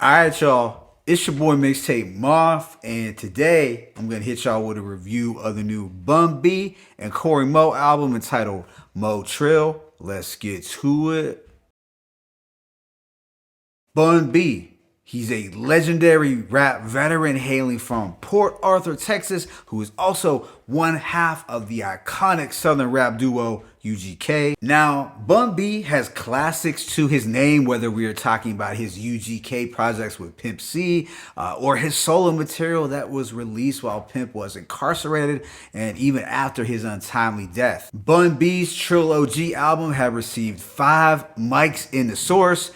Alright, y'all. It's your boy Mixtape Moth, and today I'm gonna hit y'all with a review of the new Bun B and Cory Mo album entitled Mo Trill. Let's get to it. Bun B. He's a legendary rap veteran hailing from Port Arthur, Texas, who is also one half of the iconic southern rap duo UGK. Now, Bun B has classics to his name, whether we are talking about his UGK projects with Pimp C or his solo material that was released while Pimp was incarcerated and even after his untimely death. Bun B's Trill OG album had received 5 mics in the source.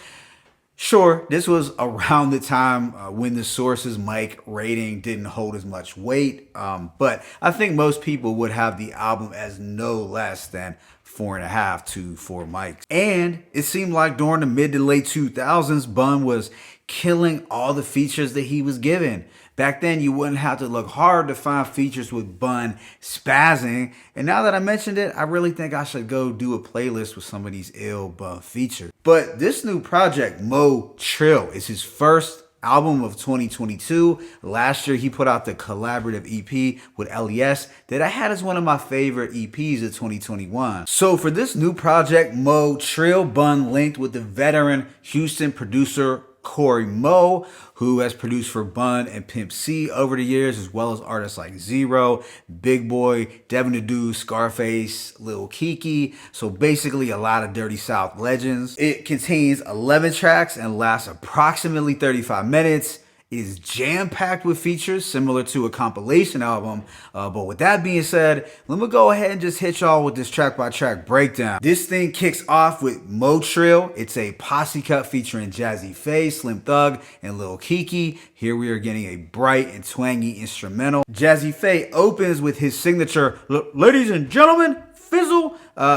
Sure, this was around the time when the source's mic rating didn't hold as much weight, but I think most people would have the album as no less than 4.5 to 4 mics. And it seemed like during the mid to late 2000s, Bun was killing all the features that he was given. Back then, you wouldn't have to look hard to find features with Bun spazzing. And now that I mentioned it, I really think I should go do a playlist with some of these ill Bun features. But this new project, Mo Trill, is his first album of 2022. Last year, he put out the collaborative EP with LES that I had as one of my favorite EPs of 2021. So for this new project, Mo Trill, Bun linked with the veteran Houston producer Cory Mo, who has produced for Bun and Pimp C over the years, as well as artists like Zero, Big Boy, Devin the Dude, Scarface, Lil Kiki. So basically a lot of Dirty South legends. It contains 11 tracks and lasts approximately 35 minutes. It is jam-packed with features similar to a compilation album. But with that being said, let me go ahead and just hit y'all with this track-by-track breakdown. This thing kicks off with Mo Trill. It's a posse cut featuring Jazzy Faye, Slim Thug, and Lil Kiki. Here we are getting a bright and twangy instrumental. Jazzy Faye opens with his signature, "Ladies and gentlemen, Fizzle,"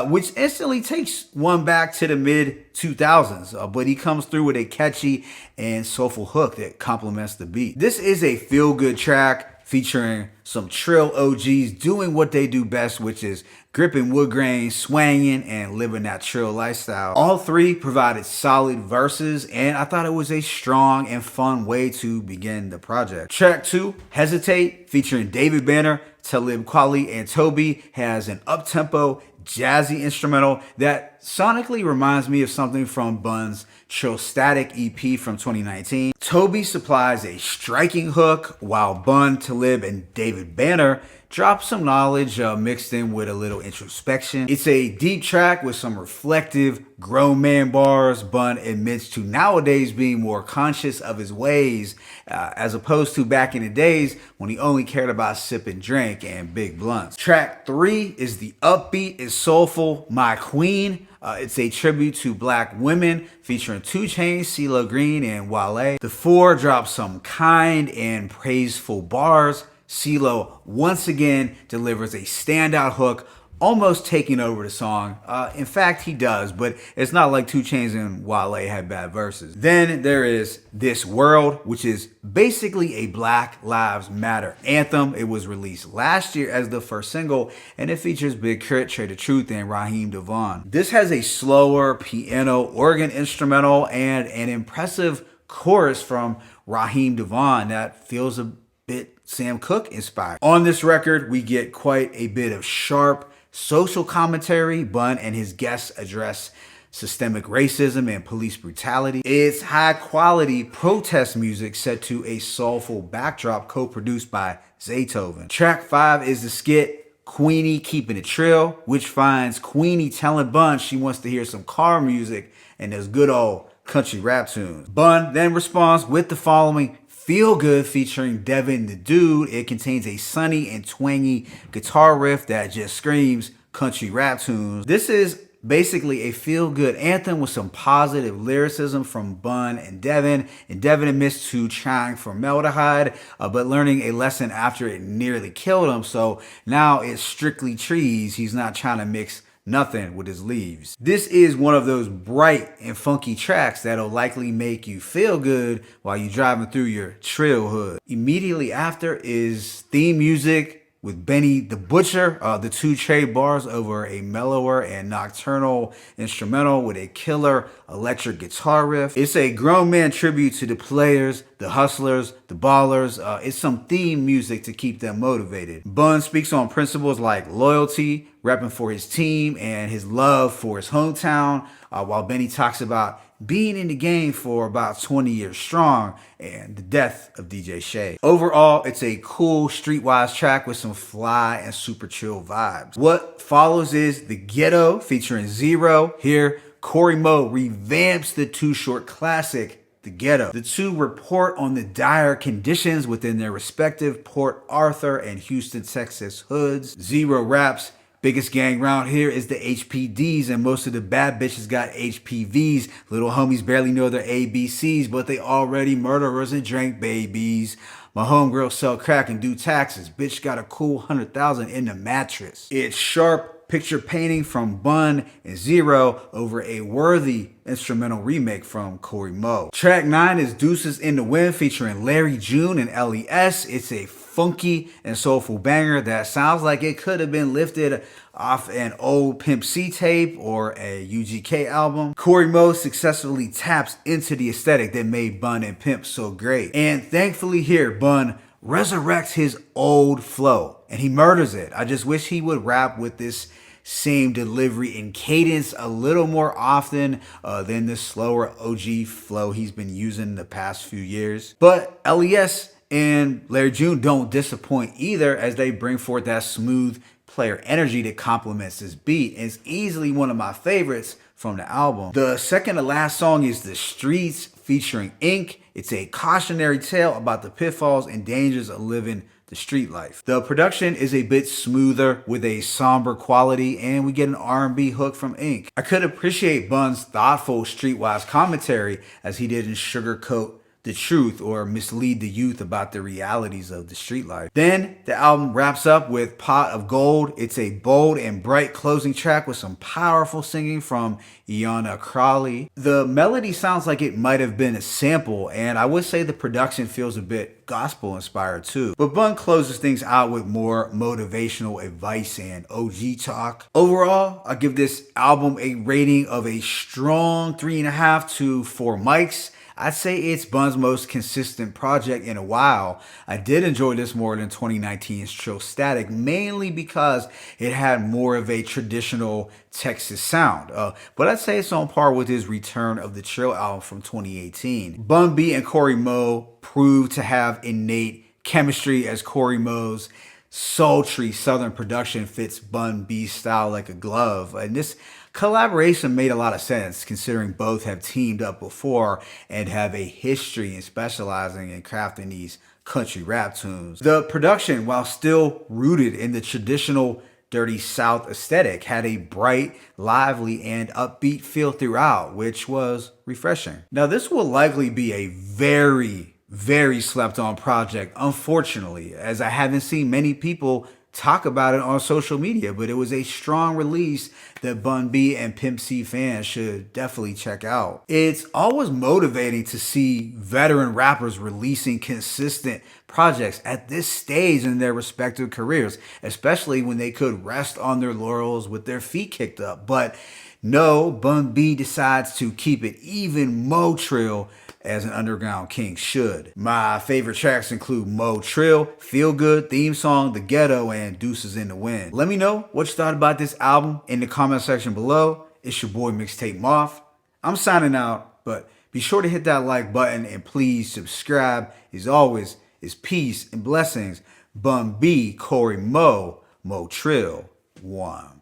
which instantly takes one back to the mid 2000s, but he comes through with a catchy and soulful hook that complements the beat. This is a feel-good track featuring some Trill OGs doing what they do best, which is gripping wood grain, swanging, and living that Trill lifestyle. All three provided solid verses, and I thought it was a strong and fun way to begin the project. Track 2, Hesitate, featuring David Banner, Talib Kweli, and Toby, has an up-tempo, jazzy instrumental that sonically reminds me of something from Bun's Trill Static EP from 2019. Toby supplies a striking hook, while Bun, Talib, and David Banner drop some knowledge mixed in with a little introspection. It's a deep track with some reflective, grown man bars. Bun admits to nowadays being more conscious of his ways, as opposed to back in the days when he only cared about sipping drink and big blunts. Track 3 is the upbeat and soulful My Queen. It's a tribute to black women featuring 2 Chainz, CeeLo Green, and Wale. The 4 drops some kind and praiseful bars. CeeLo once again delivers a standout hook, almost taking over the song. In fact, he does, but it's not like 2 Chainz and Wale had bad verses. Then there is This World, which is basically a Black Lives Matter anthem. It was released last year as the first single, and it features Big Crit, Trey the Truth, and Raheem Devon. This has a slower piano organ instrumental and an impressive chorus from Raheem Devon that feels a bit Sam Cooke inspired. On this record, we get quite a bit of sharp social commentary. Bun and his guests address systemic racism and police brutality. It's high quality protest music set to a soulful backdrop co-produced by Zaytoven. Track 5 is the skit Queenie Keeping It Trill, which finds Queenie telling Bun she wants to hear some car music and those good old country rap tunes. Bun then responds with the following Feel Good featuring Devin the Dude. It contains a sunny and twangy guitar riff that just screams country rap tunes. This is basically a feel-good anthem with some positive lyricism from Bun and Devin admits to trying formaldehyde, but learning a lesson after it nearly killed him. So now it's strictly trees. He's not trying to mix nothing with his leaves. This is one of those bright and funky tracks that'll likely make you feel good while you're driving through your Trill hood. Immediately after is theme music with Benny the Butcher. The two trade bars over a mellower and nocturnal instrumental with a killer electric guitar riff. It's a grown man tribute to the players, the hustlers, the ballers. It's some theme music to keep them motivated. Bun speaks on principles like loyalty, repping for his team, and his love for his hometown, while Benny talks about being in the game for about 20 years strong and the death of DJ Shay. Overall, it's a cool streetwise track with some fly and super chill vibes. What follows is the Ghetto featuring Zero. Here, Cory Mo revamps the Too Short classic, the Ghetto. The two report on the dire conditions within their respective Port Arthur and Houston, Texas hoods. Zero raps, biggest gang round here is the HPDs, and most of the bad bitches got HPVs. Little homies barely know their ABCs, but they already murderers and drink babies. My homegirls sell crack and do taxes. Bitch got a cool 100,000 in the mattress. It's sharp picture painting from Bun and Zero over a worthy instrumental remake from Cory Mo. Track 9 is Deuces in the Wind featuring Larry June and LES. It's a funky and soulful banger that sounds like it could have been lifted off an old Pimp C tape or a UGK album. Cory Mo successfully taps into the aesthetic that made Bun and Pimp so great. And thankfully here, Bun resurrects his old flow and he murders it. I just wish he would rap with this same delivery and cadence a little more often than the slower OG flow he's been using the past few years. But LES and Larry June don't disappoint either, as they bring forth that smooth player energy that complements this beat. And it's easily one of my favorites from the album. The second to last song is The Streets featuring Ink. It's a cautionary tale about the pitfalls and dangers of living the street life. The production is a bit smoother with a somber quality, and we get an R&B hook from Ink. I could appreciate Bun's thoughtful streetwise commentary, as he didn't sugarcoat the truth or mislead the youth about the realities of the street life. Then the album wraps up with Pot of Gold. It's a bold and bright closing track with some powerful singing from Iana Crawley. The melody sounds like it might have been a sample, and I would say the production feels a bit gospel inspired too. But Bun closes things out with more motivational advice and OG talk. Overall, I give this album a rating of a strong 3.5 to 4 mics. I'd say it's Bun's most consistent project in a while. I did enjoy this more than 2019's Trill Static, mainly because it had more of a traditional Texas sound. But I'd say it's on par with his return of the Trill album from 2018. Bun B and Cory Mo proved to have innate chemistry, as Cory Mo's sultry southern production fits Bun B's style like a glove. And this collaboration made a lot of sense, considering both have teamed up before and have a history in specializing in crafting these country rap tunes. The production, while still rooted in the traditional Dirty South aesthetic, had a bright, lively, and upbeat feel throughout, which was refreshing. Now, this will likely be a very slept on project, unfortunately, as I haven't seen many people talk about it on social media, but it was a strong release that Bun B and Pimp C fans should definitely check out. It's always motivating to see veteran rappers releasing consistent projects at this stage in their respective careers, especially when they could rest on their laurels with their feet kicked up. But no, Bun B decides to keep it even more Trill, as an underground king should. My favorite tracks include Mo Trill, Feel Good, Theme Song, The Ghetto, and Deuces in the Wind. Let me know what you thought about this album in the comment section below. It's your boy Mixtape Moth. I'm signing out, but be sure to hit that like button and please subscribe. As always, it's peace and blessings. Bun B, Cory Mo, Mo Trill, 1.